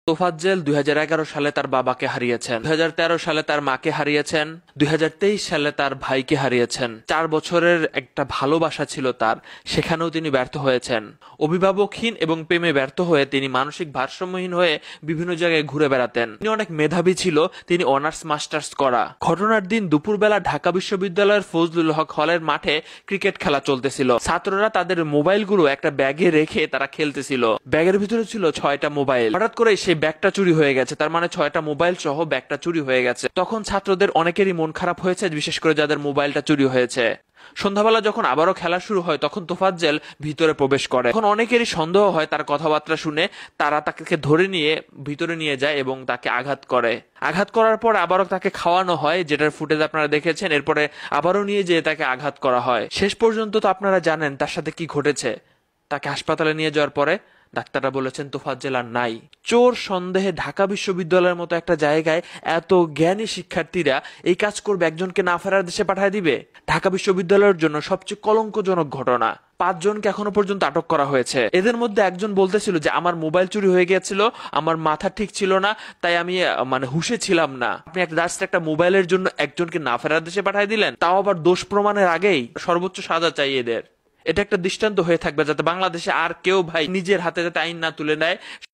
তোফাজ্জেল 2011 সালে তার বাবাকে হারিয়েছেন, 2013 সালে তার মাকে হারিয়েছেন, 2023 সালে তার ভাইকে হারিয়েছেন। 4 বছরের একটা ভালোবাসা ছিল তার, সেখানেও তিনি ব্যর্থ হয়েছেন। অভিভাবকহীন এবং প্রেমে ব্যর্থ হয়ে তিনি মানসিক ভারসাম্যহীন হয়ে বিভিন্ন জায়গায় ঘুরে বেড়াতেন। তিনি অনেক মেধাবী ছিল, তিনি অনার্স মাস্টার্স করা। ঘটনার দিন দুপুরবেলা ঢাকা বিশ্ববিদ্যালয়ের ফজলুল হক হলের মাঠে ক্রিকেট খেলা চলতেছিল। ছাত্ররা তাদের মোবাইলগুলো একটা ব্যাগে রেখে তারা খেলতেছিল। ব্যাগের ভিতরে ছিল 6টা মোবাইল। হঠাৎ করে সেই ব্যাগটা চুরি হয়ে গেছে, তার মানে 6টা মোবাইল সহ ব্যাগটা চুরি হয়ে গেছে। তখন ছাত্রদের অনেকেরই মন খারাপ হয়েছে, বিশেষ করে যাদের মোবাইলটা চুরি হয়েছে। সন্ধ্যাবেলা যখন আবারও খেলা শুরু হয় তখন তোফাজ্জেল ভিতরে প্রবেশ করে। তখন অনেকেরই সন্দেহ হয়, তার কথাবার্তা শুনে তারা তাকে ধরে নিয়ে ভিতরে নিয়ে যায় এবং তাকে আঘাত করে। আঘাত করার পর আবারও তাকে খাওয়ানো হয়, যেটার ফুটেজ আপনারা দেখেছেন। এরপরে আবারও নিয়ে যেয়ে তাকে আঘাত করা হয়। শেষ পর্যন্ত তো আপনারা জানেন তার সাথে কি ঘটেছে। তাকে হাসপাতালে নিয়ে যাওয়ার পরে ডাক্তাররা বলেছেন তোফাজ্জেল আর নাই। চোর সন্দেহে ঢাকা বিশ্ববিদ্যালয়ের মতো একটা জায়গায় এত জ্ঞানী শিক্ষার্থীরা এই কাজ করবে, একজনকে না ফেরার দেশে পাঠায় দিবে। ঢাকা বিশ্ববিদ্যালয়ের জন্য সবচেয়ে কলঙ্কজনক ঘটনা। 5 জনকে এখনো পর্যন্ত আটক করা হয়েছে। এদের মধ্যে একজন বলতেছিল যে আমার মোবাইল চুরি হয়ে গিয়েছিল, আমার মাথা ঠিক ছিল না, তাই আমি হুঁশে ছিলাম না। আপনি একটা মোবাইলের জন্য একজনকে না ফেরার দেশে পাঠিয়ে দিলেন, তাও আবার দোষ প্রমাণের আগেই। সর্বোচ্চ সাজা চাই এদের। এটা একটা দৃষ্টান্ত হয়ে থাকবে যাতে বাংলাদেশে আর কেউ ভাই নিজের হাতে যাতে আইন না তুলে নেয়।